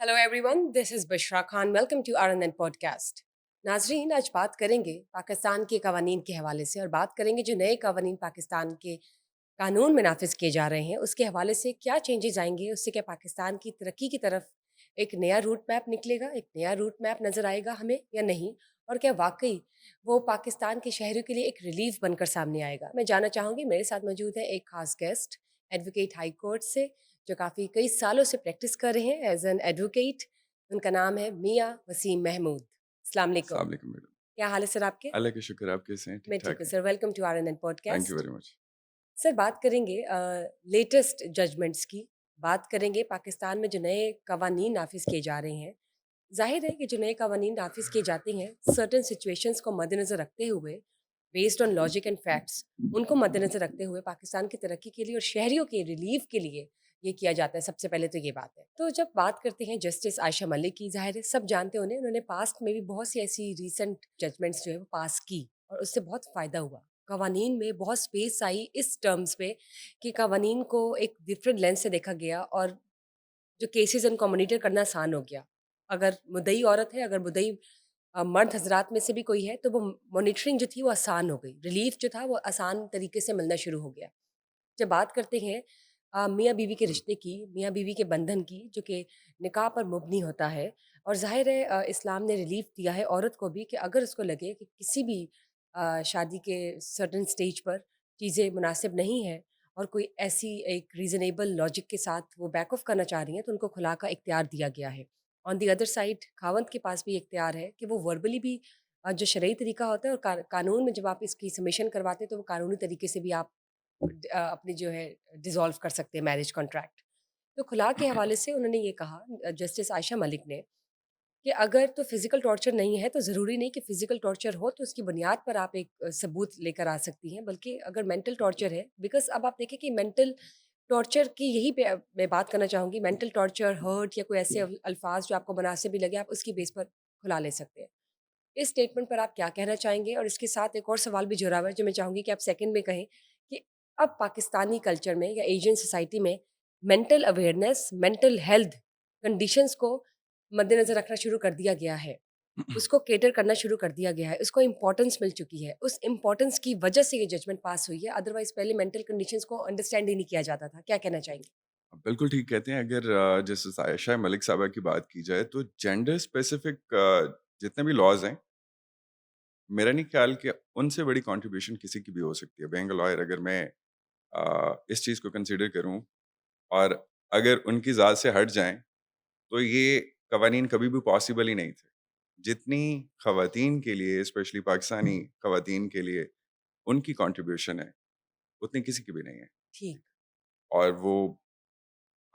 Hello everyone, this is Bushra Khan. Welcome to RNN podcast. नाजरीन, आज बात करेंगे पाकिस्तान के कवानीन के हवाले से और बात करेंगे जो नए कवानीन पाकिस्तान के कानून में नाफिज किए जा रहे हैं उसके हवाले से क्या चेंजेस आएंगे, उससे क्या पाकिस्तान की तरक्की की तरफ एक नया रूट मैप निकलेगा, एक नया रूट मैप नज़र आएगा हमें या नहीं, और क्या वाकई वो पाकिस्तान के शहरों के लिए एक रिलीफ बनकर सामने आएगा। मैं जानना चाहूँगी, मेरे साथ मौजूद है एक खास गेस्ट, एडवोकेट हाई कोर्ट से जो काफ़ी कई सालों से प्रैक्टिस कर रहे हैं एज एन एडवोकेट। उनका नाम है मियाँ वसीम महमूद। अस्सलाम वालेकुम। अस्सलाम वालेकुम मैडम। क्या हाल है सर आपके? अल्लाह का शुक्र, आप कैसे हैं? मैं ठीक ठीक-ठाक हूँ हैं? Sir. Welcome to RNN thank you podcast. Very much. सर, बात करेंगे लेटेस्ट जजमेंट्स की। बात करेंगे पाकिस्तान में जो नए कवानीन नाफिज किए जा रहे हैं। जाहिर है कि जो नए कवानीन नाफिज किए जाते हैं सर्टन सिचुएशंस को मद्देनज़र रखते हुए, based on logic and facts, उनको मद्देनज़र रखते हुए पाकिस्तान की तरक्की के लिए और शहरियों के रिलीफ के लिए ये किया जाता है। सबसे पहले तो ये बात है। तो जब बात करते हैं जस्टिस आयशा मलिक की, जाहिर है सब जानते हैं उन्हें। उन्होंने पास्ट में भी बहुत सी ऐसी रीसेंट जजमेंट्स जो है वो पास की और उससे बहुत फ़ायदा हुआ। कवानीन में बहुत स्पेस आई इस टर्म्स पे कि कवानीन को एक डिफरेंट लेंस से देखा गया और जो केसेस हैं उनको मॉनिटर करना आसान हो गया। अगर मुद्दई औरत है, अगर मुद्दई मर्द हज़रात में से भी कोई है, तो वो मॉनिटरिंग जो थी वो आसान हो गई। रिलीफ़ जो था वो आसान तरीके से मिलना शुरू हो गया। जब बात करते हैं मियाँ-बीवी के रिश्ते की, मियाँ-बीवी के बंधन की, जो कि निकाह पर मुबनी होता है, और ज़ाहिर है इस्लाम ने रिलीफ़ दिया है औरत को भी कि अगर उसको लगे कि किसी भी शादी के सर्टेन स्टेज पर चीज़ें मुनासिब नहीं हैं और कोई ऐसी एक रीज़नेबल लॉजिक के साथ वो बैक ऑफ करना चाह रही हैं, तो उनको खुला का इख्तियार दिया गया है। ऑन द अदर साइड खावंद के पास भी इख्तियार है कि वो वर्बली भी जो शरई तरीका होता है और कानून में जब आप इसकी सबमिशन करवाते हैं, तो वो कानूनी तरीके से भी आप अपनी जो है डिसॉल्व कर सकते हैं मैरिज कॉन्ट्रैक्ट। तो खुला के हवाले से उन्होंने ये कहा, जस्टिस आयशा मलिक ने, कि अगर तो फिजिकल टॉर्चर नहीं है तो ज़रूरी नहीं कि फिजिकल टॉर्चर हो तो उसकी बुनियाद पर आप एक सबूत लेकर आ सकती हैं, बल्कि अगर मेंटल टॉर्चर है, बिकॉज अब आप देखें कि मेंटल टॉर्चर की यही पे मैं बात करना चाहूँगी। मेंटल टॉर्चर, हर्ट या कोई ऐसे अल्फाज जो आपको मुनासिब भी लगे, आप उसकी बेस पर खुला ले सकते हैं। इस स्टेटमेंट पर आप क्या कहना चाहेंगे? और इसके साथ एक और सवाल भी जुड़ा हुआ है जो मैं चाहूँगी कि आप सेकंड में कहें कि अब पाकिस्तानी कल्चर में या एशियन सोसाइटी में mental awareness, mental health conditions को मद्देनज़र रखना शुरू कर दिया गया है। उसको कैटर करना शुरू कर दिया गया है, उसको इम्पोर्टेंस मिल चुकी है। उस इम्पोर्टेंस की वजह से ये जजमेंट पास हुई है, अदरवाइज़ पहले मेंटल कंडीशंस को अंडरस्टैंड ही नहीं किया जाता था। क्या कहना चाहेंगे? आप बिल्कुल ठीक कहते हैं। अगर जस्टिस आयशा मलिक साहबा की बात की जाए तो जेंडर स्पेसिफिक जितने भी लॉज़ हैं, मेरा नहीं ख्याल कि उनसे बड़ी कंट्रीब्यूशन किसी की भी हो सकती है। बीइंग अ लॉयर, अगर मैं इस चीज़ को कंसीडर करूँ और अगर उनकी ज़ात से हट जाएँ, तो ये कवानीन कभी भी पॉसिबल ही नहीं थे। जितनी ख़वातीन के लिए, स्पेशली पाकिस्तानी ख़वातीन के लिए उनकी कंट्रीब्यूशन है, उतनी किसी की भी नहीं है। ठीक। और वो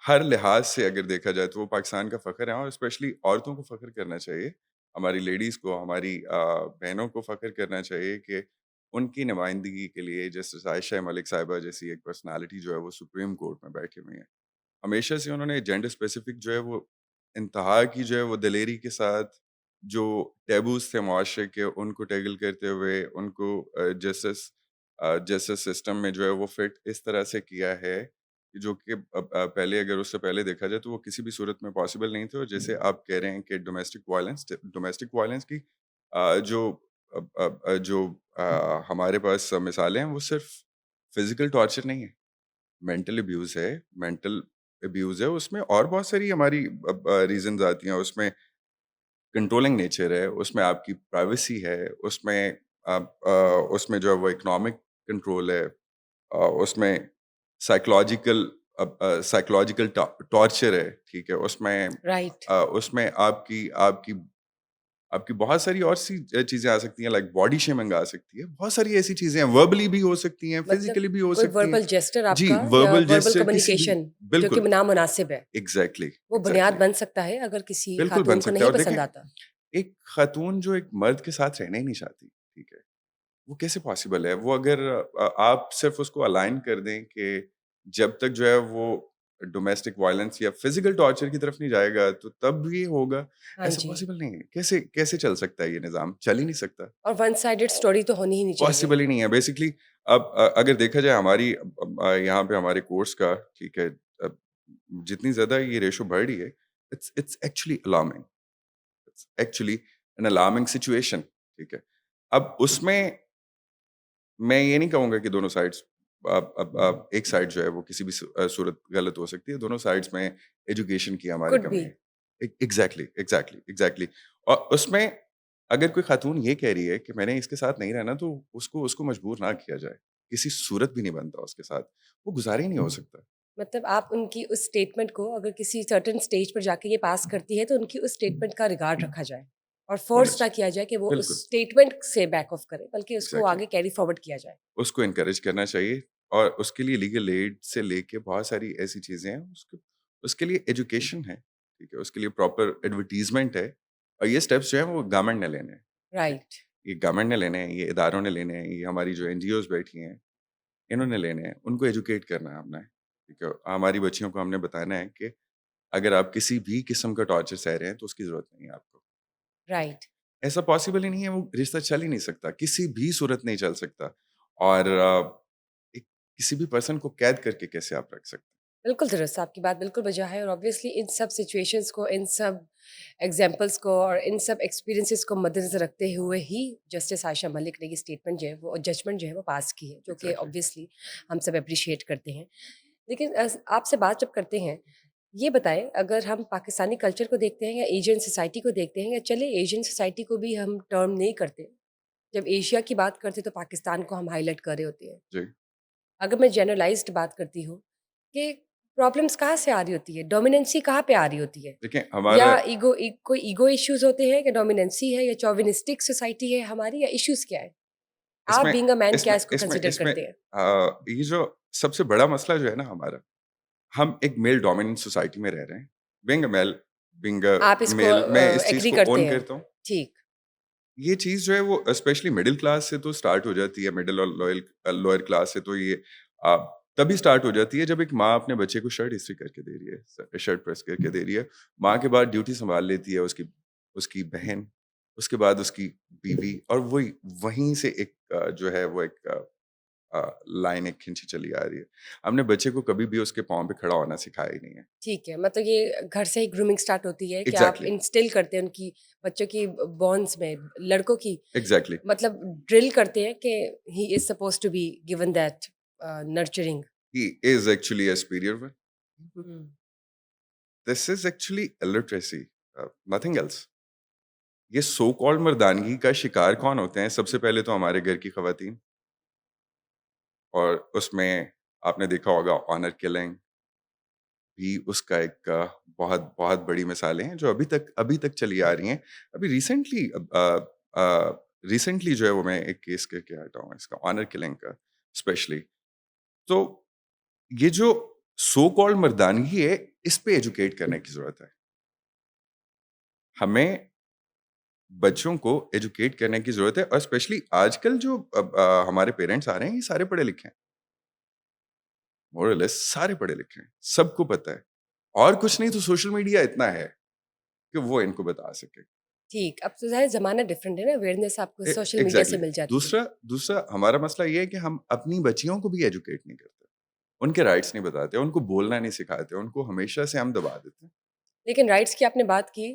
हर लिहाज से अगर देखा जाए तो वो पाकिस्तान का फ़ख्र है, और स्पेशली औरतों को फ़ख्र करना चाहिए। हमारी लेडीज़ को, हमारी बहनों को फ़ख्र करना चाहिए कि उनकी नुमाइंदगी के लिए जस्टिस आयशा मलिक साहिबा जैसी एक पर्सनैलिटी जो है वो सुप्रीम कोर्ट में बैठी हुई हैं। हमेशा से उन्होंने जेंडर स्पेसिफिक जो है वो इंतहा की जो है वो दिलेरी के साथ, जो टैबूज़ थे मुआशरे के, उनको टैकल करते हुए उनको जस्टिस सिस्टम में जो है वो फिट इस तरह से किया है जो कि पहले, अगर उससे पहले देखा जाए तो वो किसी भी सूरत में पॉसिबल नहीं थे। और जैसे आप कह रहे हैं कि डोमेस्टिक वायलेंस की जो हमारे पास मिसालें हैं, वो सिर्फ फिजिकल टॉर्चर नहीं है, मेंटल अब्यूज़ है, मेंटल अब्यूज़ है, उसमें और बहुत सारी हमारी रीज़न्स आती हैं। उसमें कंट्रोलिंग नेचर है, उसमें आपकी प्राइवेसी है, उसमें उसमें जो है वो इकोनॉमिक कंट्रोल है, उसमें साइकोलॉजिकल साइकोलॉजिकल टॉर्चर है, ठीक है? राइट। उसमें आपकी आपकी आपकी बहुत सारी और सी चीज़ें आ सकती हैं, लाइक बॉडी शेमिंग आ सकती है। बहुत सारी ऐसी चीज़ें हैं, वर्बली भी हो सकती हैं, मतलब फिज़िकली भी हो कोई सकती हैं। वर्बल जेस्चर जी, आपका या वर्बल वर्बल जेस्चर किसी भी, कम्युनिकेशन जो कि बिल्कुल, नामुनासिब है, एग्ज़ैक्टली, वो बुनियाद एग्ज़ैक्टली। बन सकता है अगर किसी बिल्कुल बन खातून को सकता है। नहीं और देखें, पसंद आता। एक खातून जो एक मर्द के साथ रहना ही नहीं चाहती, ठीक है? वो कैसे पॉसिबल है? वो अगर आप सिर्फ़ उसको अलाइन कर दें कि जब तक जो है वो डोमेस्टिक वायलेंस या फिज़िकल टॉर्चर की तरफ नहीं जाएगा, तो तब ये होगा, हाँ ऐसा जी। पॉसिबल नहीं है। कैसे कैसे चल सकता है ये निज़ाम? चल ही नहीं सकता। और वन साइडेड स्टोरी तो होनी ही नहीं चाहिए। पॉसिबल ही नहीं है। बेसिकली अब अगर देखा जाए हमारी यहाँ पे हमारे कोर्ट्स का, ठीक है, जितनी ज़्यादा ये रेशो बढ़ रही है, it's actually alarming, it's actually an alarming situation, ठीक है? अब उसमें मैं ये नहीं कहूँगा कि दोनों साइड्स अब एक साइड जो है वो किसी भी सूरत गलत हो सकती है, दोनों साइड्स में एजुकेशन की हमारी कुड कमी बी। है। Exactly, exactly, exactly. और उसमें अगर कोई खातून ये कह रही है कि मैंने इसके साथ नहीं रहना, तो उसको उसको मजबूर ना किया जाए। किसी सूरत भी नहीं बनता उसके साथ, वो गुज़ारा ही नहीं हो सकता। मतलब आप उनकी उस स्टेटमेंट को अगर किसी सर्टेन स्टेज पर जाके ये पास करती है, तो उनकी उस स्टेटमेंट का रिगार्ड रखा जाए और होना फ़ोर्स ना चाहिए। किया जाए कि वो उस बिल्कुल, स्टेटमेंट से बैक ऑफ करे, बल्कि उसको एग्ज़ैक्टली। आगे कैरी फॉरवर्ड किया जाए। उसको एनकरेज करना चाहिए और उसके लिए लीगल एड से लेके बहुत सारी ऐसी चीज़ें हैं, उसके उसके लिए एजुकेशन है, ठीक है? उसके लिए प्रॉपर एडवर्टाइज़मेंट है और ये स्टेप्स जो हैं वो गवर्नमेंट ने लेने हैं, ठीक है? राइट, ये गवर्नमेंट ने लेने हैं, ये इदारों ने लेने हैं, ये हमारी जो एनजीओज़ बैठी हैं, इन्होंने लेने हैं, उनको एजुकेट करना है हमने, ठीक है? हमारी बच्चियों को हमने बताना है कि अगर आप किसी भी किस्म का टॉर्चर सह रहे हैं, तो उसकी ज़रूरत नहीं है आपको। राइट। ऐसा पॉसिबल ही नहीं है, वो रिश्ता चल ही नहीं सकता, किसी भी सूरत नहीं चल सकता और एक किसी भी पर्सन को कैद करके कैसे आप रख सकते हैं? बिल्कुल दुरुस्त, आपकी बात बिल्कुल बजा है और ऑब्वियसली इन सब सिचुएशंस को, इन सब एग्ज़ाम्पल्स को और इन सब एक्सपीरियंसेस को मद्देनज़र रखते हुए ही जस्टिस आयशा मलिक ने ये स्टेटमेंट जो है वो जजमेंट जो है वो पास की है, जो कि एग्ज़ैक्टली। ऑब्वियसली हम सब एप्रिशिएट करते हैं। लेकिन आपसे बात जब करते हैं, ये बताएँ अगर हम पाकिस्तानी कल्चर को देखते हैं या एशियन सोसाइटी को देखते हैं या चलिए एशियन सोसाइटी को भी हम टर्म नहीं करते। जब एशिया की बात करते हैं तो पाकिस्तान को हम हाइलाइट कर रहे होते हैं। जी। अगर मैं जनरलाइज़्ड बात करती हूँ कि प्रॉब्लम्स कहाँ से आ रही होती है? डोमिनेंसी कहाँ पे आ रही होती है? देखिए या हमारा कोई ईगो इश्यूज़ होते हैं या डोमिनेंसी है या चौविनिस्टिक सोसाइटी है हमारी या इश्यूज़ क्या है? आप इसमें बीइंग अ मैन क्या इसमें इसको इसमें कंसिडर इसमें करते हैं? ये जो सबसे बड़ा मसला जो है ना हमारा, हम एक मेल डोमिनेंट सोसाइटी में रह रहे हैं। बीइंग अ आप इसको मेल मैं इस चीज़ एग्री को करते ओन हैं? करता हूँ। ठीक, ये चीज़ जो है वो स्पेशली मिडल क्लास से तो स्टार्ट हो जाती है, मिडल और लोअर क्लास से तो ये अ, तभी स्टार्ट हो जाती है जब एक माँ अपने बच्चे को शर्ट इस्त्री करके दे रही है, शर्ट प्रेस करके दे रही है। माँ के बाद ड्यूटी सँभाल लेती है उसकी उसकी बहन, उसके बाद उसकी बीवी और वही वहीं से एक जो है वो एक लाइन एक खींची चली आ रही है। हमने बच्चे को कभी भी उसके पाँव पे खड़ा होना सिखाया ही नहीं है। ठीक है। मतलब ये घर से ही ग्रूमिंग स्टार्ट होती है कि आप एग्ज़ैक्टली, इंस्टिल करते हैं उनकी बच्चों की बॉन्ड्स में, लड़कों की एग्ज़ैक्टली। मतलब ड्रिल करते हैं कि he is supposed to be given that nurturing. He is actually a superior one. Hmm. This is actually illiteracy, nothing else. ये सो कॉल्ड मर्दानगी का शिकार कौन होते हैं? सबसे पहले तो हमारे घर की ख़वातीन और उसमें आपने देखा होगा ऑनर किलिंग भी उसका एक बहुत बहुत बड़ी मिसालें हैं जो अभी तक चली आ रही हैं। अभी रिसेंटली जो है वो मैं एक केस करके हटा हूँ इसका ऑनर किलिंग का स्पेशली। तो ये जो सो कॉल्ड मर्दानगी है, इस पे एजुकेट करने की ज़रूरत है। हमें बच्चों को एजुकेट करने की ज़रूरत है और स्पेशली आजकल जो हमारे पेरेंट्स आ रहे हैं, ये सारे पढ़े लिखे हैं। मोर और लेस सारे पढ़े लिखे हैं, सबको पता है। और कुछ नहीं तो सोशल मीडिया इतना है कि वो इनको बता सके। ठीक, अब तो ज़ाहिर ज़माना डिफरेंट है ना, अवेयरनेस आपको ए सोशल मीडिया से एग्ज़ैक्टली। मिल जाती है। दूसरा दूसरा हमारा मसला ये है कि हम अपनी बच्चियों को भी एजुकेट नहीं करते। उनके राइट्स नहीं बताते, उनको बोलना नहीं सिखाते, उनको हमेशा से हम दबा देते हैं। लेकिन राइट्स की आपने बात की,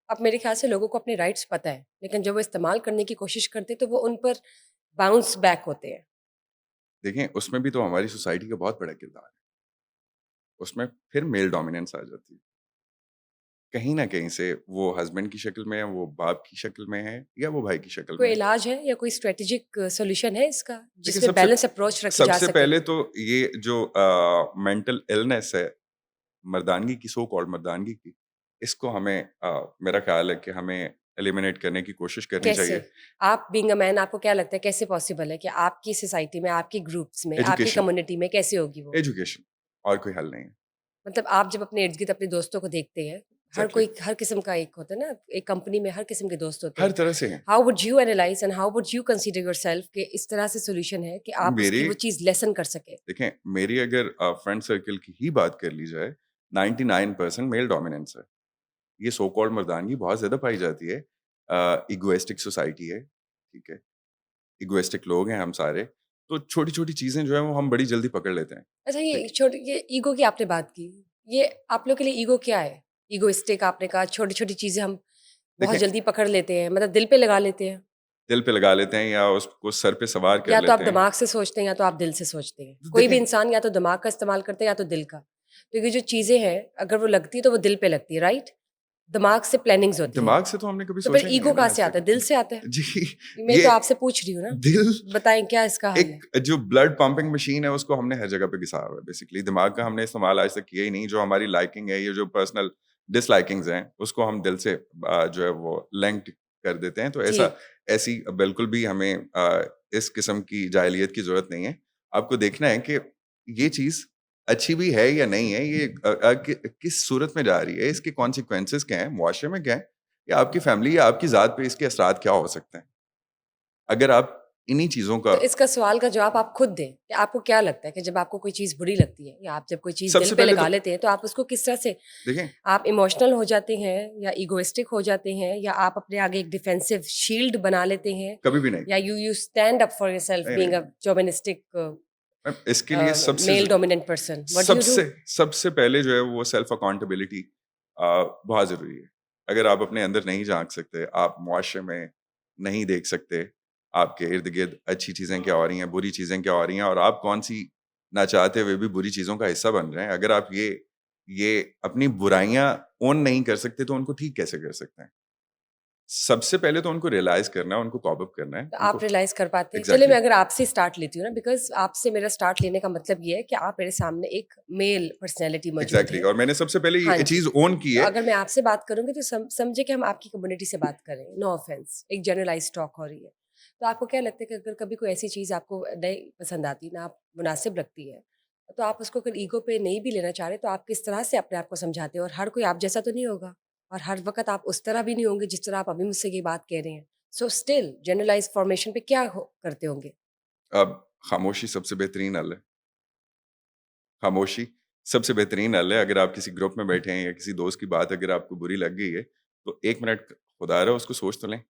अब मेरे ख़्याल से लोगों को अपने राइट्स पता है, लेकिन जब वो इस्तेमाल करने की कोशिश करते हैं, तो वो उन पर बाउंस बैक होते हैं। देखें, उसमें भी तो हमारी सोसाइटी का बहुत बड़ा किरदार है। उसमें फिर मेल डोमिनेंस आ जाती है। कहीं न कहीं से वो हस्बैंड की शक्ल में है, वो बाप की शक्ल में है या वो भाई की शक्ल कोई में है। इलाज है या कोई स्ट्रैटेजिक सॉल्यूशन है इसका, देखिए जिसमें सबसे बैलेंस अप्रोच रखी जा सबसे सके? पहले तो ये जो मेंटल इलनेस है, मर्दानगी की सो कॉल्ड मर्दानगी की, इसको हमें मेरा ख़्याल है कि हमें एलिमिनेट करने की कोशिश करनी कैसे? चाहिए। आप बीइंग अ मैन आपको क्या लगता है कैसे पॉसिबल है कि आपकी सोसाइटी में, आपके ग्रुप्स में, आपकी एजुकेशन, कम्युनिटी में कैसे होगी वो? एजुकेशन और कोई हल नहीं है। मतलब आप जब अपने इर्द-गिर्द अपने दोस्तों को देखते हैं, एग्ज़ैक्टली हर किस्म का एक होता है ना, एक कंपनी में हर किस्म के दोस्त होते हर हैं। तरह से हैं। How would you analyse and how would you consider yourself कि इस तरह से सॉल्यूशन है कि आप मेरे उसकी वो चीज़ लेसन कर सकें? देखें, मेरी अगर फ्रेंड सर्कल की ही बात कर ली जाए, 99% मेल डोमिनेंस है। ये सो कॉल्ड मर्दानगी बहुत ज़्यादा पाई जाती है। इगोइस्टिक सोसाइटी है, ठीक है? इगोइस्टिक लोग हैं हम सारे, तो छोटी-छोटी चीज़ें जो हैं वो हम बड़ी जल्दी पकड़ लेते हैं, अच्छा ठीक ये है? छोटी ये ईगो की आपने बात की, ये आप लोग के लिए ईगो क्या है? इगोइस्टिक आपने कहा, छोटी-छोटी चीज़ें हम बहुत देखें, जल्दी पकड़ लेते हैं, मतलब दिल पे लगा लेते हैं। दिल पे लगा लेते हैं या उसको सर पे सवार कर या तो आप लेते हैं। दिमाग से सोचते हैं या तो आप दिल से सोचते हैं। तो कोई भी देखें, इंसान या तो दिमाग का इस्तेमाल करता है या तो दिल का। तो ये जो चीज़ें हैं, अगर वो लगती है तो वो दिल पे लगती है, राइट? दिमाग से प्लानिंग्स होती हैं। दिमाग से तो हमने कभी तो फिर सोचा ही नहीं है ईगो ना कहाँ आज से तक। आता है? दिल से आता है। जी, मैं ये तो आपसे पूछ रही हूँ ना, दिल बताएँ क्या इसका हल है? एक जो ब्लड पंपिंग मशीन है उसको हमने हर जगह पे घिसा हुआ है बेसिकली। दिमाग का हमने इस्तेमाल आज तक किया ही नहीं। जो हमारी लाइकिंग है, ये जो पर्सनल डिसलाइकिंग्स हैं, उसको हम दिल से जो है वो लिंक कर देते हैं। तो ठीक। ऐसी बिल्कुल भी हमें इस किस्म की जाहिलियत की ज़रूरत नहीं है। आपको देखना है कि ये चीज़ अच्छी भी है या नहीं है, ये किस सूरत में जा रही है, इसके कॉन्सिक्वेंसेज़ क्या हैं, मुआशरे में क्या है, या आपकी फैमिली या आपकी ज़ात पे इसके असरात क्या हो सकते हैं। अगर आप इन्हीं चीज़ों का तो इसका सवाल का जवाब आप खुद दें कि आपको क्या लगता है कि जब आपको कोई चीज़ बुरी लगती है या आप जब कोई चीज़ दिल सबसे पे पहले लगा तो लेते हैं, तो आप उसको किस तरह से देखें, आप इमोशनल हो जाते हैं या इगोइस्टिक हो जाते हैं या आप अपने आगे एक डिफेंसिव शील्ड बना लेते हैं कभी भी नहीं। या you stand up for yourself नहीं, बीइंग नहीं। अ चोविनिस्टिक इसके लिए male dominant person what do you do? सबसे सबसे पहले जो है वो सेल्फ अकाउंटेबिलिटी बहुत ज़रूरी है। अगर आप अपने अंदर नहीं झाँक सकते, आप मुआशरे में नहीं देख सकते, आपके इर्द-गिर्द अच्छी चीज़ें क्या हो रही हैं, बुरी चीज़ें क्या हो रही हैं और आप कौन-सी ना चाहते हुए भी बुरी चीज़ों का हिस्सा बन रहे हैं। अगर आप ये अपनी बुराइयाँ ओन नहीं कर सकते, तो उनको ठीक कैसे कर सकते हैं? सबसे पहले तो उनको रियलाइज़ करना है, उनको कॉप अप करना है, तो आप उनको रियलाइज कर पाते हैं? चलिए एग्ज़ैक्टली। मैं अगर आपसे स्टार्ट लेती हूँ ना, बिकॉज़ आपसे मेरा स्टार्ट लेने का मतलब ये है कि आप मेरे सामने एक मेल पर्सनैलिटी मौजूद एग्ज़ैक्टली है। और मैंने सबसे पहले हाँ ये जी। चीज़ ओन की तो है। अगर मैं आपसे बात करूँगी तो समझे कि हम आपकी कम्युनिटी से बात कर रहे हैं, नो ऑफेंस, एक जनरलाइज़्ड टॉक हो रही है। तो आपको क्या लगता है कि अगर कभी कोई ऐसी चीज़ आपको नहीं पसंद आती, ना आप मुनासिब लगती है, तो आप उसको अगर ईगो पे नहीं भी लेना चाह रहे, तो आप किस तरह से अपने आप को समझाते हैं? और हर कोई आप जैसा तो नहीं होगा और हर वक़्त आप उस तरह भी नहीं होंगे जिस तरह आप अभी मुझसे ये बात कह रहे हैं। सो स्टिल जनरलाइज़्ड फॉर्मेशन पे क्या हो करते होंगे? अब खामोशी सबसे बेहतरीन हल है। खामोशी सबसे बेहतरीन हल है। अगर आप किसी ग्रुप में बैठे हैं या किसी दोस्त की बात अगर आपको बुरी लग गई है, तो 1 मिनट खुदा रहा उसको सोच तो लें।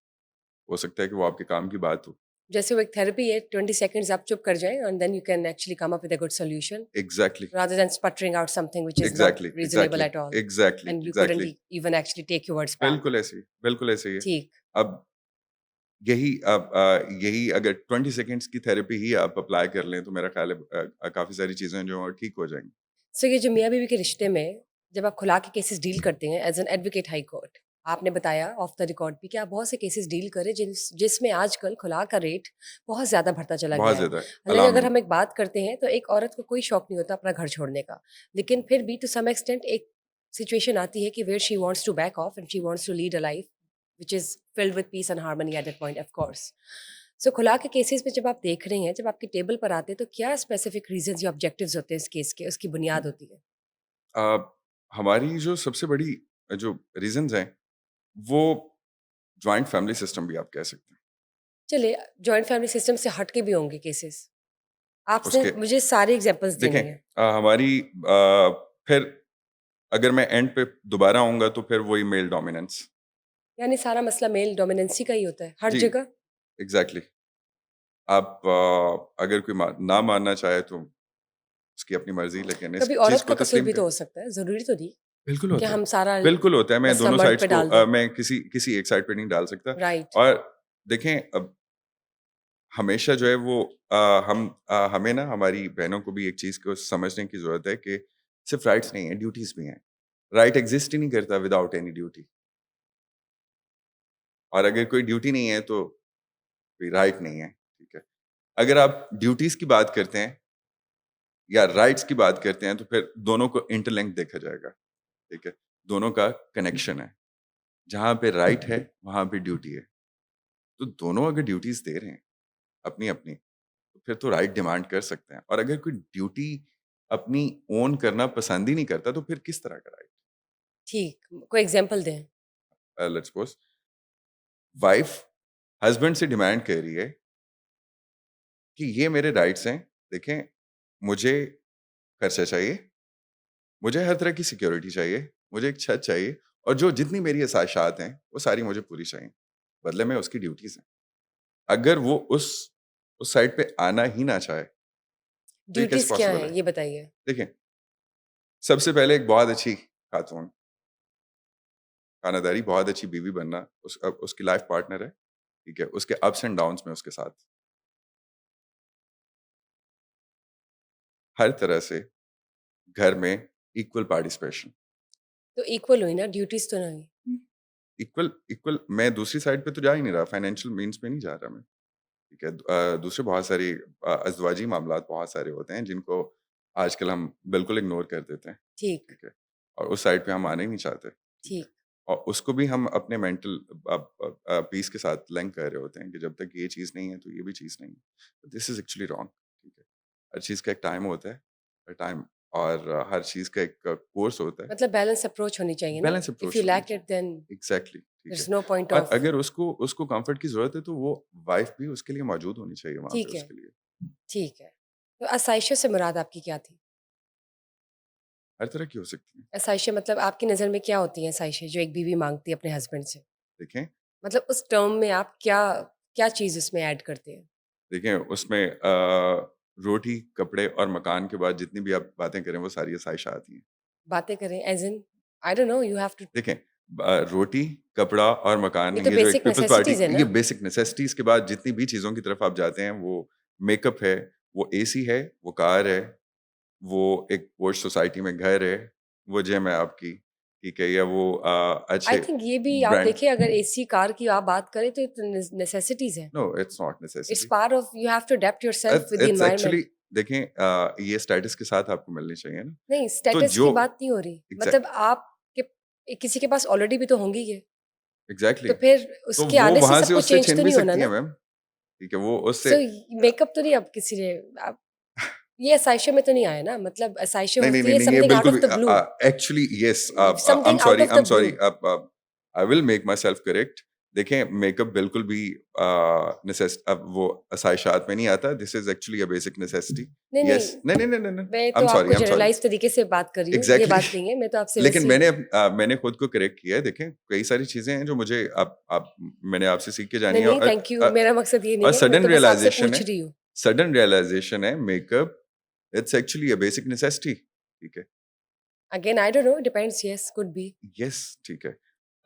हो सकता है कि वो आपके काम की बात हो। जैसे वो एक थेरेपी है, 20 सेकंड्स आप चुप कर जाएँ and then you can actually come up with a good solution exactly, rather than sputtering out something which is not exactly, reasonable exactly, at all exactly, and you couldn't exactly. even actually take your words back. बिल्कुल ऐसे ही है। ठीक। अब यही अगर 20 seconds की therapy ही आप apply कर लें, तो मेरा ख़्याल है काफ़ी सारी चीज़ें जो हैं ठीक हो जाएँगी। सो ये जो मियाँ-बीवी के रिश्ते में जब आप खुला के केसेस डील करते हैं as an advocate high court, आपने बताया ऑफ द रिकॉर्ड भी कि आप बहुत से केसेस डील करें जिसमें आजकल खुला का रेट बहुत ज़्यादा बढ़ता चला बहुत गया है। ज़्यादा हालाँकि अगर अलार्मिंग। हम एक बात करते हैं तो एक औरत को कोई शौक नहीं होता अपना घर छोड़ने का। लेकिन फिर भी टू सम एक्सटेंट एक सिचुएशन आती है कि where she wants to back off and she wants to lead a life which is filled with peace and harmony at that point of course. So खुला के केसेस में जब आप देख रहे हैं, जब आपकी टेबल पर आते हैं तो क्या स्पेसिफिक रीज़न्स या ऑब्जेक्टिव्स होते हैं इस केस के, उसकी बुनियाद होती है? अ, हमारी जो सबसे बड़ी जो रीज़न्स हैं, वो जॉइंट फैमिली सिस्टम भी आप कह सकते हैं। चलिए, जॉइंट फैमिली सिस्टम से हट के भी होंगे केसेस। आपसे उसके मुझे सारे एग्ज़ाम्पल्स देखें, देनी है। फिर अगर मैं एंड पे दोबारा आऊँगा तो फिर वही मेल डोमिनेंस। यानी सारा मसला मेल डोमिनेंसी का ही होता है, हर जी, जगह? एग्ज़ैक्टली। आप अगर कोई ना मानना चाहे तो उसकी अपनी मर्ज़ी, लेकिन इस कभी औरत चीज़ का को कसूर तस्लीम भी तो करें। हो सकता है, ज़रूरी तो नहीं बिल्कुल कि होता है। हम सारा बिल्कुल होता है, मैं मसला दोनों मर्द साइड्स पे को डाल दें। मैं किसी एक साइड पे नहीं डाल सकता। राइट, और देखें, अब हमेशा जो है वो हमें ना हमारी बहनों को भी एक चीज़ को समझने की ज़रूरत है कि सिर्फ़ राइट्स नहीं है, ड्यूटीज़ भी हैं। राइट एग्ज़िस्ट ही नहीं करता विदाउट एनी ड्यूटी, और अगर कोई ड्यूटी नहीं है तो कोई राइट नहीं है, ठीक है? अगर आप ड्यूटीज़ की बात करते हैं या राइट्स की बात करते हैं, तो फिर दोनों को इंटरलिंक देखा जाएगा, ठीक है? दोनों का कनेक्शन है। जहाँ पे राइट है, वहाँ पे ड्यूटी है। तो दोनों अगर ड्यूटीज़ दे रहे हैं, अपनी-अपनी, तो फिर तो राइट डिमांड कर सकते हैं। और अगर कोई ड्यूटी अपनी ओन करना पसंद ही नहीं करता, तो फिर किस तरह का राइट? ठीक। कोई एग्ज़ाम्पल दें। लेट्स सपोज़ वाइफ़ हस्बैंड से डिमांड कर रही है कि ये मेरे राइट्स हैं, देखें, मुझे खर्चा चाहिए, मुझे हर तरह की सिक्योरिटी चाहिए, मुझे एक छत चाहिए, और जो जितनी मेरी आसाइशात हैं, वो सारी मुझे पूरी चाहिए। बदले में उसकी ड्यूटीज़ हैं। अगर वो उस साइड पे आना ही ना चाहे, तो ये कैसे ड्यूटीज़ क्या पॉसिबल हैं, है? ये बताइए? देखिए, सबसे पहले एक बहुत अच्छी खातून, खानादारी, बहुत अच्छी बीवी बनना, उसकी लाइफ पार्टनर है, ठीक है? उसके अप्स एंड डाउन्स में उसके साथ। हर तरह से घर में इक्वल पार्टिसिपेशन। तो इक्वल हुई ना, ड्यूटीज़ तो नहीं। इक्वल इक्वल मैं दूसरी साइड पे तो जा ही नहीं रहा, फाइनेंशियल मीन्स पे नहीं जा रहा मैं, ठीक है? दूसरे बहुत सारी अज़दवाजी मामलात बहुत सारे होते हैं जिनको आजकल हम बिल्कुल इग्नोर कर देते हैं, ठीक, ठीक है? और उस साइड पे हम आना ही नहीं चाहते, ठीक है? ठीक। और उसको भी हम अपने मेंटल पीस के साथ लिंक कर रहे होते हैं कि जब तक ये चीज़ नहीं है तो ये भी चीज़ नहीं है। दिस इज़ एक्चुअली रॉन्ग, ठीक है? हर चीज़ का एक टाइम होता है, हर टाइम और हर चीज़ का एक कोर्स होता है। मतलब बैलेंस अप्रोच होनी चाहिए ना? बैलेंस इफ अप्रोच यू होनी लैक इट चाहिए। देन एग्ज़ैक्टली, देयर ठीक है। इज़ नो पॉइंट और ऑफ। अगर उसको उसको कम्फ़र्ट की ज़रूरत है तो वो वाइफ़ भी उसके लिए मौजूद होनी चाहिए वहाँ पे ठीक है, उसके लिए। ठीक है। तो आसाइशों से मुराद आपकी क्या थी? हर तरह की हो सकती हैं। आसाइशें मतलब आपकी नज़र में क्या होती हैं आसाइशें जो एक बीवी माँगती है अपने हस्बैंड से? देखें मतलब उस टर्म में आप क्या क्या चीज़ उसमें ऐड करते हैं? देखें उसमें रोटी, कपड़े और मकान के बाद जितनी भी आप बातें करें वो सारी आसाइश आती हैं। बातें करें as in I don't know, you have to. देखें रोटी, कपड़ा और मकान, ये तो ये जो एक बेसिक पीपल्स पार्टी, नेसेसिटीज़ है ये ना? बेसिक नेसेसिटीज़ के बाद जितनी भी चीज़ों की तरफ आप जाते हैं, वो मेकअप है, वो एसी है, वो कार है, वो एक पोश सोसाइटी में घर है, वो जिम है आपकी, ठीक है? या वो आई अच्छे थिंक ये भी आप ब्रांड। देखिए, अगर एसी कार की आप बात करें तो ये तो नेसेसिटीज़ है। No, it's not it's necessity. Part of, you have to adapt yourself with the it's actually environment. देखें ये स्टेटस के साथ आपको मिलनी चाहिए ना, नहीं, तो स्टेटस जो की बात नहीं हो रही। मतलब एग्ज़ैक्ट आपके किसी के पास ऑलरेडी भी तो होंगी ये, एग्ज़ैक्टली तो फिर तो उसके वो आने से वहाँ सब से कुछ उससे चेंज छिन तो भी नहीं होना सकती हैं ना? मैम, ठीक है? वो उससे सो मेकअप तो नहीं अब किसी ने आप ये आसाइशों में तो नहीं आया ना? मतलब आसाइशें नहीं, नहीं, होती नहीं, है नहीं, ये समथिंग आउट बिल्कुल ऑफ भी the blue, actually yes something out of I the M blue. Sorry I will make my self correct. देखें मेकअप बिल्कुल भी वो आसाइशात में नहीं आता, this is actually a basic necessity. नहीं, येस, नहीं, नहीं, नहीं, नहीं, नहीं, नहीं, मैं आई तो एम सॉरी, आपको आई एम सॉरी। जनरलाइज़ तरीके से बात कर रही हूँ, ये एग्ज़ैक्टली बात नहीं है। मैं तो आपसे लेकिन वैसे ही मैंने खुद को करेक्ट किया है। देखें कई सारी चीज़ें हैं जो मुझे आप मैंने आपसे सीख के जानी नहीं, है नहीं, थैंक यू। मेरा मकसद ये नहीं है, मैं सडन तो बस आपसे रियलाइज़ेशन पूछ है, रही हूँ। Makeup it's actually a basic necessity, ठीक है? Again I don't no, depends, yes, could be. Yes, ठीक है।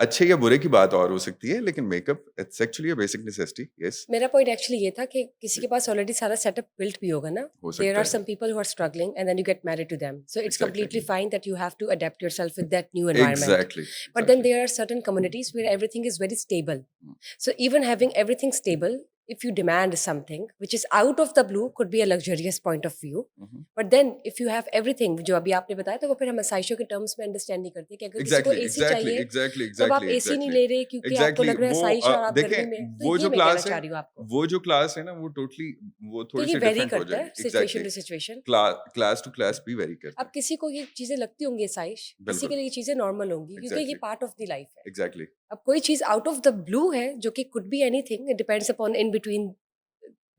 अच्छे या बुरे की बात और हो सकती है, लेकिन makeup it's actually a basic necessity, yes. मेरा पॉइंट एक्चुअली ये था कि किसी जी, के पास ऑलरेडी सारा सेटअप बिल्ट भी होगा ना। हो देयर सकता आर है। Some people who are struggling and then you get married to them, so it's exactly, completely fine that you have to adapt yourself with that new environment. Exactly, But then exactly. there are certain communities where everything is very stable. Hmm, So even having everything stable, if you demand something which is out of the blue, could be a luxurious point of view. Hmm, hmm. But then if you have everything, जो अभी आपने बताया, तो वो फिर हम आसाइशों के terms में अंडरस्टैंड नहीं करते कि अगर किसी को एग्ज़ैक्टली, एसी एग्ज़ैक्टली, चाहिए एग्ज़ैक्टली, तो अब आप एग्ज़ैक्टली, एसी नहीं एग्ज़ैक्टली। ले रहे क्योंकि आपको एग्ज़ैक्टली लग रहा है वो आसाइश और आप देखें गर्मी में, तो वो ये जो मैं कहना क्लास है चाह रही हूँ आपको। वो जो क्लास है ना वो टोटली वो तो ये थोड़ी-सी वेरी डिफरेंट हो करता है जाएगी। Situation exactly to situation. Class to class भी वेरी करता अब है। किसी को ये चीजें लगती होंगी आसाइश, किसी बिल्कुल, के लिए ये चीजें नॉर्मल होंगी क्योंकि ये exactly, part of the life है। एग्ज़ैक्टली। अब कोई चीज आउट ऑफ द ब्लू है जो कि could be anything, it depends upon in between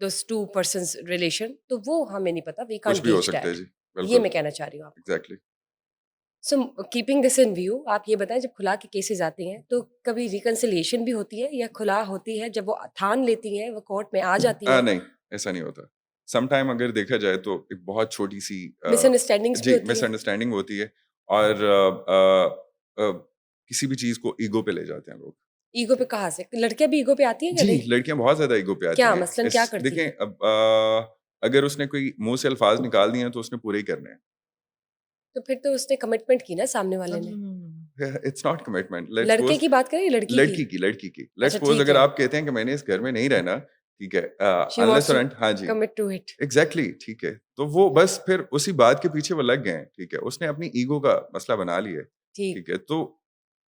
those two persons relation, तो वो हमें नहीं पता, वी कुछ कांट भी हो गेज सकता है दैट। जी, ये बिल्कुल, मैं कहना चाह रही हूँ आपको। Exactly. So keeping this in view, आप ये बताएं, जब खुला के केसेस आते हैं तो कभी रिकंसिलिएशन भी होती है या खुला होती है, जब वो ठान लेती हैं, वो कोर्ट में आ जाती हैं, नहीं, ऐसा नहीं होता। सम टाइम अगर देखा जाए तो एक बहुत छोटी-सी मिसअंडरस्टैंडिंग्स भी जी, होती हैं? मिसअंडरस्टैंडिंग होती है और किसी भी चीज़ को ईगो पे ले जाते हैं लोग, ईगो ठीक पे है? कहाँ से, लड़कियां भी ईगो पे आती हैं या जी, नहीं? लड़कियाँ बहुत ज़्यादा ईगो पे आती क्या हैं। मसलन क्या करती देखें हैं? अब अगर उसने कोई मुँह से अल्फ़ाज़ निकाल दिए हैं तो उसने पूरे ही करने हैं। तो फिर तो उसने कमिटमेंट की ना सामने वाले ने। इट्स नॉट कमिटमेंट, लेट्स लड़के सपोज़ की बात करें या लड़की की? लड़की की। लेट्स अच्छा सपोज़ ठीक अगर है, आप कहते हैं कि मैंने इस घर में नहीं रहना, ठीक है? शी अनलेस वांट्स और टू अन हाँ जी, कमिट टू इट। एग्ज़ैक्टली ठीक है। तो वो बस फिर उसी बात के पीछे वो लग गए हैं, ठीक है? उसने अपनी ईगो का मसला बना लिया है, ठीक। ठीक है? तो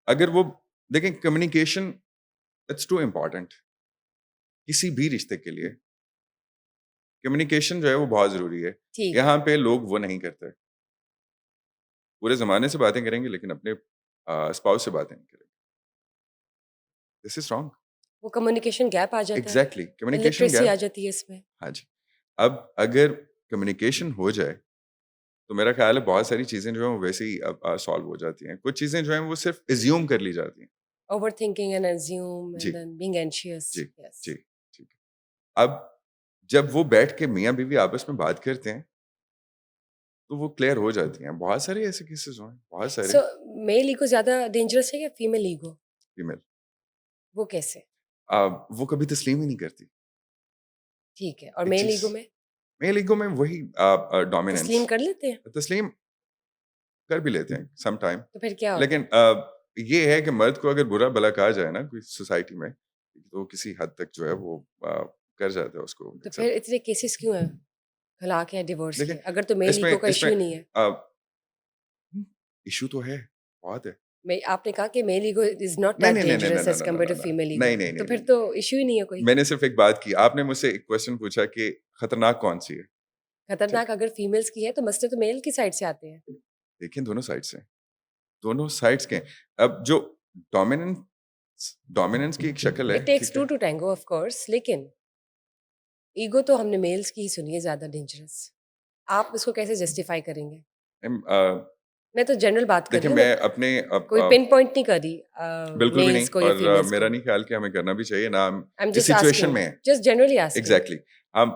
अगर वो देखें कम्युनिकेशन इट्स टू इम्पोर्टेंट किसी भी रिश्ते के लिए। कम्युनिकेशन जो है वो बहुत ज़रूरी है। ठीक। यहाँ पे लोग वो नहीं करते। पूरे ज़माने से बातें करेंगे लेकिन अपने स्पाउस से बातें नहीं करेंगे। This is wrong. वो कम्युनिकेशन गैप आ जाता है, एग्ज़ैक्टली कम्युनिकेशन इलिटरेसी आ गैप जाती है इसमें। हाँ जी। अब अगर कम्युनिकेशन हो जाए, तो मेरा ख़्याल है बहुत सारी चीज़ें जो हैं वो वैसे ही सॉल्व हो जाती हैं। कुछ चीज़ें जो हैं वो सिर्फ़ अज़्यूम कर ली जाती हैं। ओवरथिंकिंग एंड अज्यूम जी, एंड देन बीइंग एंशियस, जी, यस। जी, ठीक है। अब जब वो बैठ के मियाँ-बीवी आपस में बात करते हैं तो वो क्लियर हो जाती हैं। बहुत सारे ऐसे केसेस हुए हैं, बहुत सारे। सो मेल ईगो ज़्यादा डेंजरस है या फीमेल ईगो? फीमेल वो कैसे? वो कभी तस्लीम ही नहीं करती। ठीक है, और एक मेल चीज ईगो में मेल ईगो में वही डोमिनेंस। तस्लीम कर लेते हैं? तस्लीम कर भी लेते हैं सम टाइम। तो फिर क्या होता लेकिन है? ये है कि मर्द को अगर बुरा भला कहा जाए ना कोई सोसाइटी में, तो किसी हद तक जो है वो कर जाता है उसको तो फिर एक्सेप्ट। इतने केसेस क्यों हैं तलाक या डिवोर्स के? देखिए अगर तो मेल ईगो इसमें का इश्यू इसमें ही नहीं है। इशू तो है, बहुत है। मैं आपने कहा कि मेल ईगो इज़ नॉट नहीं दैट नहीं नहीं नहीं डेंजरस नहीं एज़ नहीं कम्पेयर्ड नहीं टू नहीं फीमेल ईगो। नहीं नहीं तो नहीं फिर नहीं। तो इश्यू ही नहीं है कोई। मैंने सिर्फ एक बात की, आपने मुझसे एक क्वेश्चन पूछा कि खतरनाक कौन सी है। ठीक खतरनाक है, अगर फीमेल्स की है तो मसले तो मेल की साइड से आते हैं। देखिए दोनों साइड से, दोनों साइड्स के हैं। अब जो डोमिनेंस डोमिनेंस की एक शक्ल है, इट टेक्स ठीक टू है। टू टैंगो ऑफ कोर्स, लेकिन ईगो तो हमने मेल्स की ही सुनी है ज़्यादा डेंजरस। आप इसको कैसे जस्टिफाई करेंगे? मैं तो जनरल बात कर देखिए रही हूँ, मैं मैं अपने कोई पिन पॉइंट नहीं कर रही बिल्कुल भी नहीं, मेल्स को या और फीमेल्स मेरा को। नहीं ख्याल कि हमें करना भी चाहिए ना, हम आई एम इस जस्ट सिचुएशन आस्किंग, में हैं। Just generally asking. एग्जैक्टली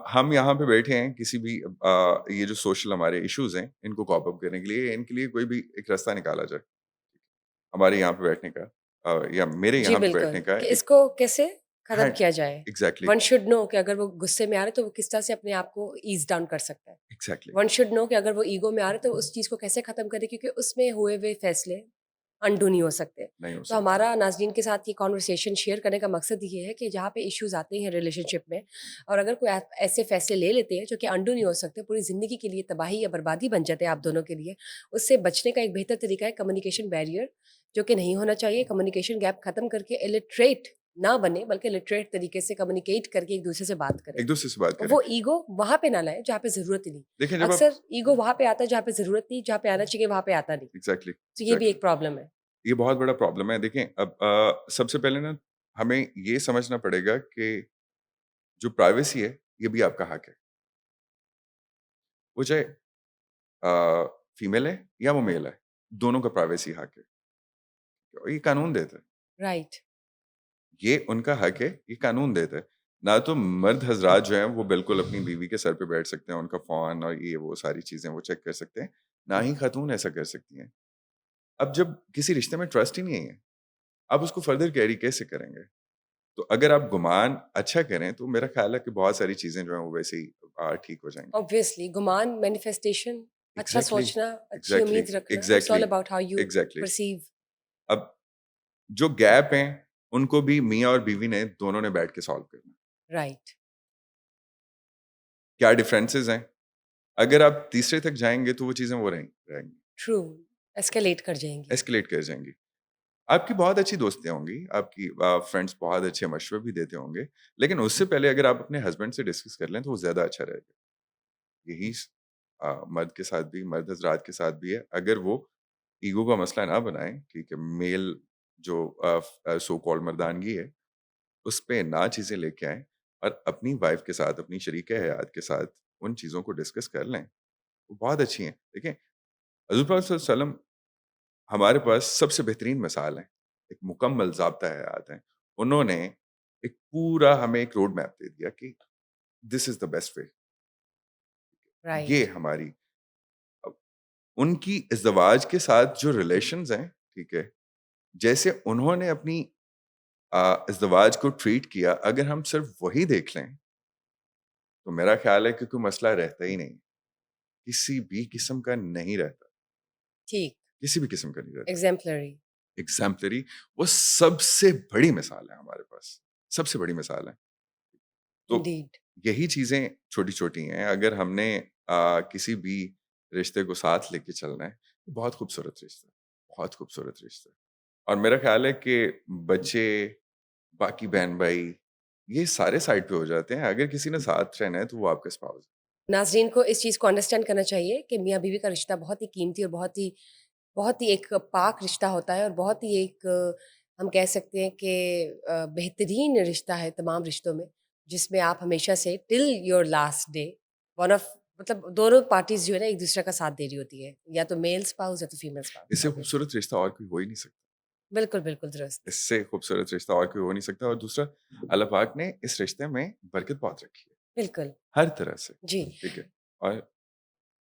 हम यहाँ पे बैठे हैं किसी भी ये जो सोशल हमारे इश्यूज हैं इनको कॉप अप करने के लिए, इनके लिए कोई भी एक रास्ता निकाला जाए हमारे यहाँ पे बैठने का, या मेरे जी, यहाँ पे बिल्कुल, बैठने का कि एक। इसको कैसे हाँ, खत्म किया जाए? एग्जैक्टली वन शुड नो कि अगर वो गुस्से में आ रहा है तो वो किस तरह से अपने आप को ईज़ डाउन कर सकता है। एग्जैक्टली वन शुड नो कि अगर वो ईगो में आ रहा है तो उस चीज़ को कैसे खत्म करे, क्योंकि उसमें हुए हुए फैसले अनडू नहीं हो सकते। नहीं हो तो सकते। हमारा नाज़रीन के साथ ये कन्वर्सेशन शेयर करने का मकसद ये है कि जहाँ पे इश्यूज़ आते हैं रिलेशनशिप में, और अगर कोई ऐसे फैसले ले लेते हैं जो कि अनडू नहीं हो सकते, पूरी ज़िंदगी के लिए तबाही या बर्बादी बन जाते हैं आप दोनों के लिए, उससे बचने का एक बेहतर तरीका है कम्युनिकेशन बैरियर, जो कि नहीं होना चाहिए। कम्युनिकेशन गैप खत्म करके इलिटरेट ना बने, बल्कि लिटरेट तरीके से कम्युनिकेट करके एक दूसरे से बात करें। एक दूसरे से बात करें। वो ईगो वहाँ पे ना लाएँ जहाँ पे ज़रूरत ही नहीं। देखिए जब आप अक्सर ईगो वहाँ पे आता है जहाँ पे ज़रूरत नहीं, जहाँ पे आना चाहिए वहाँ पे आता नहीं। एग्जैक्टली तो ये भी एग्जैक्टली एक प्रॉब्लम है। ये बहुत बड़ा प्रॉब्लम है। देखें अब सबसे पहले ना हमें ये समझना पड़ेगा कि जो प्राइवेसी है ये भी आपका हक है, वो चाहे फीमेल है या वो मेल है, दोनों का प्राइवेसी हक है। और ये कानून देता है, राइट, ये उनका हक है, ये कानून देता है। ना तो मर्द हजरात जो हैं वो बिल्कुल अपनी बीवी के सर पे बैठ सकते हैं, उनका फोन और ये वो सारी चीजें वो चेक कर सकते हैं, ना ही खातून ऐसा कर सकती हैं। अब जब किसी रिश्ते में ट्रस्ट ही नहीं है, आप उसको फर्दर कैरी कैसे करेंगे? तो अगर आप गुमान अच्छा करें तो मेरा ख्याल है कि बहुत सारी चीजें जो हैं वो वैसे ही ठीक हो जाएंगी। ऑब्वियसली गुमान, मैनिफेस्टेशन, अच्छा एग्जैक्टली सोचना, अच्छी एग्जैक्टली उम्मीद रखना, it's exactly all about how you exactly perceive. अब जो गैप हैं उनको भी मियाँ और बीवी ने दोनों ने बैठ के सॉल्व करना। राइट, क्या डिफरेंसेस हैं? अगर आप तीसरे तक जाएँगे तो वो चीज़ें वो रहेंगी, ट्रू, एस्केलेट कर जाएँगी। एस्केलेट कर जाएँगी। आपकी बहुत अच्छी दोस्तियाँ होंगी, आपकी फ्रेंड्स बहुत अच्छे मशवरे भी देते होंगे, लेकिन उससे पहले अगर आप अपने हस्बैंड से डिस्कस कर लें तो वो ज़्यादा अच्छा रहेगा। यही मर्द के साथ भी, मर्द हज़रात के साथ भी है, अगर वो ईगो का मसला ना बनाएँ, ठीक है, मेल जो सो कॉल्ड मर्दानगी है, उस पे ना चीज़ें लेके आएँ और अपनी वाइफ़ के साथ, अपनी शरीके हयात के साथ उन चीज़ों को डिस्कस कर लें, वो बहुत अच्छी हैं। देखें, हज़ूर पाक सल्लल्लाहु अलैहि वसल्लम हमारे पास सबसे बेहतरीन मिसाल है, एक मुकम्मल ज़ाब्ता हयात है। उन्होंने एक पूरा हमें एक रोड मैप दे दिया कि this is the best way. ये राइट, हमारी अब उनकी इज़्ज़वाज के साथ जो रिलेशंस हैं, ठीक है? जैसे उन्होंने अपनी इज़्ज़वाज को ट्रीट किया, अगर हम सिर्फ़ वही देख लें, तो मेरा ख़्याल है कि कोई मसला रहता ही नहीं। किसी भी किस्म का नहीं रहता, ठीक, किसी भी किस्म का नहीं रहता। एग्ज़ेम्पलरी, एग्ज़ैम्पलरी वो सबसे बड़ी मिसाल है हमारे पास, सबसे बड़ी मिसाल है। तो इंडीड, यही चीज़ें छोटी-छोटी हैं, अगर हमने किसी भी रिश्ते को साथ लेके चलना है, तो बहुत खूबसूरत रिश्ता है, बहुत खूबसूरत रिश्ता है। और मेरा ख़्याल है कि बच्चे, बाकी बहन-भाई, ये सारे साइड पे हो जाते हैं, अगर किसी ने साथ रहना है तो वो आपका स्पाउस है। नाज़रीन को इस चीज़ को अंडरस्टैंड करना चाहिए कि मियाँ-बीवी का रिश्ता बहुत ही कीमती और बहुत ही एक पाक रिश्ता होता है, और बहुत ही एक हम कह सकते हैं कि बेहतरीन रिश्ता है तमाम रिश्तों में, जिसमें आप हमेशा से till your last day one of मतलब दोनों पार्टीज़ जो है ना एक-दूसरे का साथ दे रही होती है, या तो मेल स्पाउस या तो फीमेल स्पाउस इससे ऑब्वियसली। खूबसूरत रिश्ता और कोई हो ही नहीं सकता। बिल्कुल, बिल्कुल दुरुस्त। इससे खूबसूरत रिश्ता और कोई हो नहीं सकता, और दूसरा अल्लाह पाक ने इस रिश्ते में बरकत बहुत रखी है, बिल्कुल, हर तरह से, जी। ठीक है? और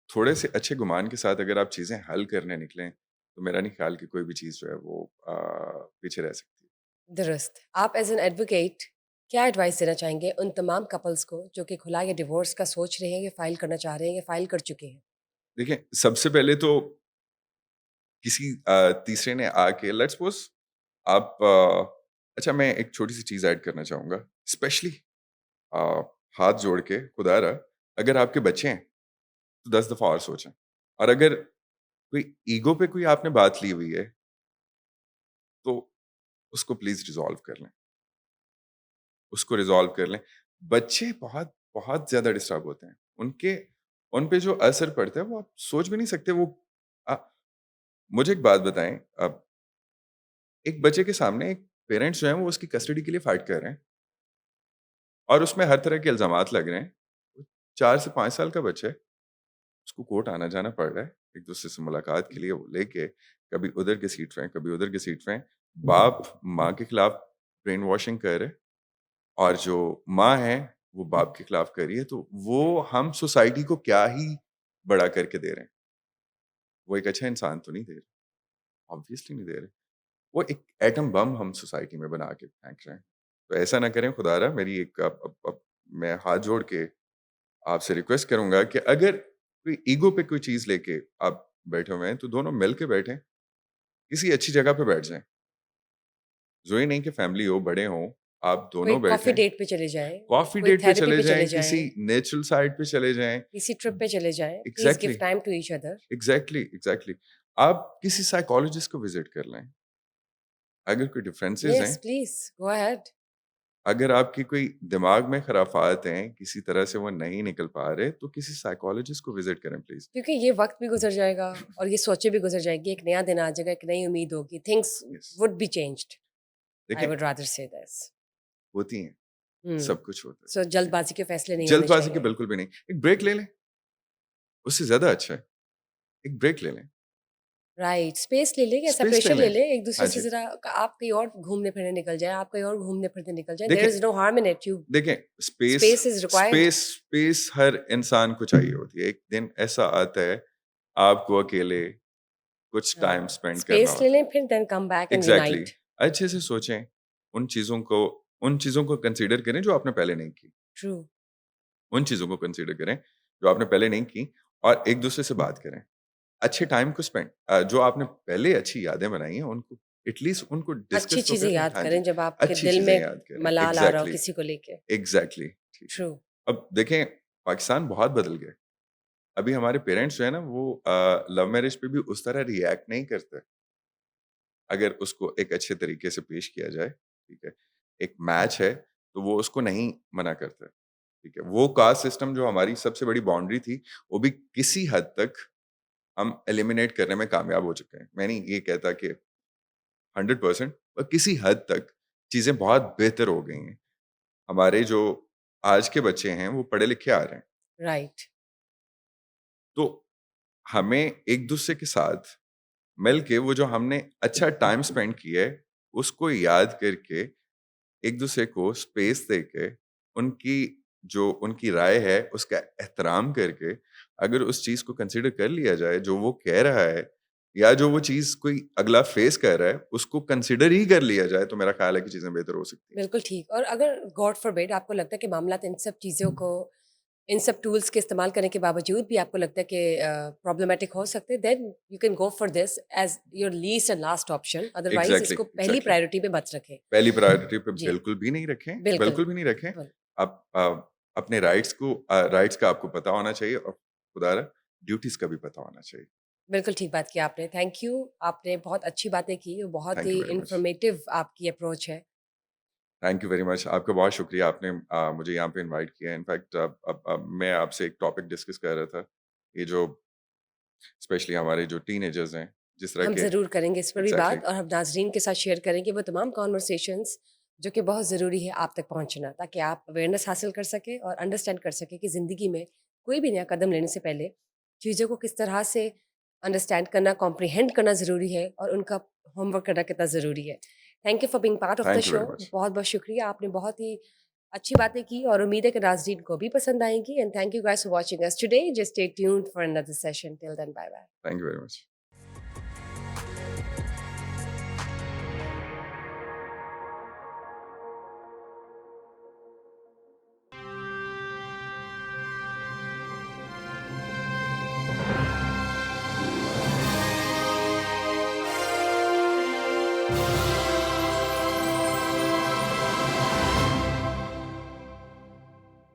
थोड़े से अच्छे गुमान के साथ अगर आप चीज़ें हल करने निकलें, तो मेरा नहीं ख्याल कि कोई भी चीज़ जो है वो पीछे रह सकती है। दुरुस्त। आप एज़ एन एडवोकेट क्या एडवाइस देना चाहेंगे उन तमाम कपल्स को जो कि खुला या डिवोर्स का सोच रहे हैं या फ़ाइल करना चाह रहे हैं या फ़ाइल कर चुके हैं? देखिए, सबसे पहले तो किसी तीसरे ने आके लेट्स सपोज़ आप अच्छा मैं एक छोटी-सी चीज़ ऐड करना चाहूँगा, स्पेशली अ, हाथ जोड़ के खुदारा अगर आपके बच्चे हैं, तो 10 दफ़ा और सोचें। और अगर कोई ईगो पे कोई आपने बात ली हुई है, तो उसको प्लीज़ रिज़ॉल्व कर लें। उसको रिज़ॉल्व कर लें। बच्चे बहुत बहुत ज़्यादा डिस्टर्ब होते हैं। उनके उन पे जो असर पड़ता है वो आप सोच भी नहीं सकते वो अ, मुझे एक बात बताएँ एक बच्चे के सामने एक पेरेंट्स जो हैं वो उसकी कस्टडी के लिए फाइट कर रहे हैं और उसमें हर तरह के इल्ज़ामात लग रहे हैं। 4 से 5 साल का बच्चा है, उसको कोर्ट आना-जाना पड़ रहा है, एक-दूसरे से मुलाकात के लिए वो लेके कभी उधर घसीट रहे हैं, कभी उधर घसीट रहे हैं। बाप माँ के खिलाफ ब्रेन वॉशिंग कर रहे हैं और जो माँ है, वो बाप के खिलाफ कर रही है, तो वो हम सोसाइटी को क्या ही बड़ा करके दे रहे हैं। वो एक अच्छा इंसान तो नहीं दे रहे, ऑब्वियसली नहीं दे रहे। वो एक एटम बम हम सोसाइटी में बना के फेंक रहे हैं। तो ऐसा ना करें खुदारा मेरी एक अब मैं हाथ जोड़ के आपसे रिक्वेस्ट करूँगा कि अगर कोई ईगो पे कोई चीज़ लेके आप बैठे हुए हैं, तो दोनों मिल के बैठें, किसी अच्छी जगह पे बैठ जाएँ। ज़रूरी नहीं कि फैमिली हो, बड़े हों, आप कोई दोनों कॉफ़ी बैठें, डेट पे चले जाएँ, कॉफ़ी कोई डेट पे थेरेपी चले पे जाएँ, चले किसी जाएँ, नेचुरल साइड पे चले जाएँ। किसी ट्रिप पे चले जाएँ। Please give exactly, time to each other. Exactly, exactly. आप किसी साइकोलॉजिस्ट को विज़िट कर लें। अगर कोई डिफरेंसेस येस, हैं, प्लीज़ गो अहेड। अगर आपकी कोई दिमाग में खराफात हैं, किसी तरह से वो नहीं निकल पा रहे, तो किसी साइकोलॉजिस्ट को विज़िट करें प्लीज़। क्योंकि ये वक़्त भी गुज़र जाएगा और ये सोचें भी गुज़र जाएगी, एक नया दिन आ जाएगा, एक नई उम्मीद होगी, things yes. Would be changed. I देखिए, वुड रादर से दिस। होती हैं, हुँ, सब कुछ होता है। सो ठीक है? जल्दबाज़ी के फैसले नहीं होने जल्दबाज़ी के चाहिए। बिल्कुल भी नहीं। एक ब्रेक ले लें, उससे ज़्यादा अच्छा है। एक ब्रेक ले लें। राइट, स्पेस ले लें या स्पेस ले सेपरेशन ले लें। लें, एक-दूसरे हाँ से जी। ज़रा आप कहीं और घूमने-फिरने निकल जाएँ, आप कहीं और घूमने-फिरने निकल जाएँ, देयर देखें is no harm in it, you देखें, space space is required. Space space हर इंसान को चाहिए होती है। एक दिन ऐसा आता है, आपको अकेले कुछ टाइम हाँ, स्पेंड करना स्पेस ले होता लें फिर देन कम बैक है। And exactly. यूनाइट। अच्छे से सोचें, उन चीज़ों को उन चीज़ों को कंसीडर करें जो आपने पहले नहीं की। ट्रू, उन चीज़ों को कंसीडर करें, जो आपने पहले नहीं की और एक-दूसरे से बात करें। अच्छे टाइम को जो आपने पहले अच्छी यादें बनाई हैं, उनको एटलीस्ट उनको अच्छी डिस्कस तो चीज़ें करें। याद हाँ जी, करें जब आपके अच्छी दिल चीज़ें में याद करें। मलाल आ रहा हो एग्ज़ैक्टली, किसी को लेके। एग्ज़ैक्टली, ठीक है। ट्रू, अब देखें, पाकिस्तान बहुत बदल गया है। अभी हमारे पेरेंट्स जो है ना, वो लव मैरिज पे भी उस तरह रिएक्ट नहीं करते, अगर उसको एक अच्छे तरीके से पेश किया जाए, ठीक है। एक मैच है, तो वो उसको नहीं मना करते, ठीक है। वो कास्ट सिस्टम जो हमारी सबसे बड़ी बाउंड्री थी, वो भी किसी हद तक हम एलिमिनेट करने में कामयाब हो चुके हैं। मैं नहीं ये कहता कि 100% पर किसी हद तक चीज़ें बहुत बेहतर हो गई हैं। हमारे जो आज के बच्चे हैं, वो पढ़े-लिखे आ रहे हैं। राइट, तो हमें एक-दूसरे के साथ मिल के वो जो हमने अच्छा टाइम स्पेंड किया है, उसको याद करके एक-दूसरे को स्पेस देके, उनकी जो उनकी राय है, उसका एहतराम करके, अगर उस चीज़ को कंसिडर कर लिया जाए, जो वो कह रहा है या जो वो चीज़ कोई अगला फेस कर रहा है, उसको कंसिडर ही कर लिया जाए, तो मेरा ख़्याल है कि चीज़ें बेहतर हो सकती हैं। बिल्कुल ठीक। और अगर गॉड फ़ॉरबिड आपको लगता है कि मामलात इन सब चीज़ों को इन सब टूल्स के इस्तेमाल करने के बावजूद भी आपको लगता है कि प्रॉब्लमैटिक हो सकते हैं, then you can go for this as your least and last option, otherwise exactly, इसको पहली एग्ज़ैक्टली। प्रायोरिटी पे मत रखें। पहली प्रायोरिटी पे जी, बिल्कुल भी नहीं रखें, बिल्कुल, बिल्कुल भी नहीं रखें। बिल्कुल। आप अपने राइट्स का आपको पता होना चाहिए और खुदारा ड्यूटीज़ का भी पता होना चाहिए। बिल्कुल ठीक बात की आपने, थैंक यू। आपने बहुत अच्छी बातें की, बहुत thank he you very much. Informative आपकी अप्रोच है। Thank you very much. आपका बहुत शुक्रिया, आपने मुझे यहाँ पे इनवाइट किया। इनफैक्ट अब मैं आपसे एक टॉपिक डिस्कस कर रहा था। ये जो स्पेशली हमारे जो टीनेजर्स हैं, जिस तरह हम के ज़रूर करेंगे इस पर भी एग्ज़ैक्टली, बात और हम नाज़रीन के साथ शेयर करेंगे वो तमाम कॉन्वर्सेशंस जो कि बहुत ज़रूरी है आप तक पहुँचना, ताकि आप अवेयरनेस हासिल कर सकें और अंडरस्टैंड कर सकें कि ज़िंदगी में कोई भी नया कदम लेने से पहले चीज़ों को किस तरह से अंडरस्टैंड करना, कॉम्प्रिहेंड करना ज़रूरी है और उनका होमवर्क करना कितना ज़रूरी है। Thank you for being part of the thank you show. Very much. बहुत-बहुत शुक्रिया। आपने बहुत ही अच्छी बातें की और उम्मीद है कि नाज़रीन को भी पसंद आएँगी and thank you guys for watching us today. Just stay tuned for another session. Till then bye bye. Thank you very much.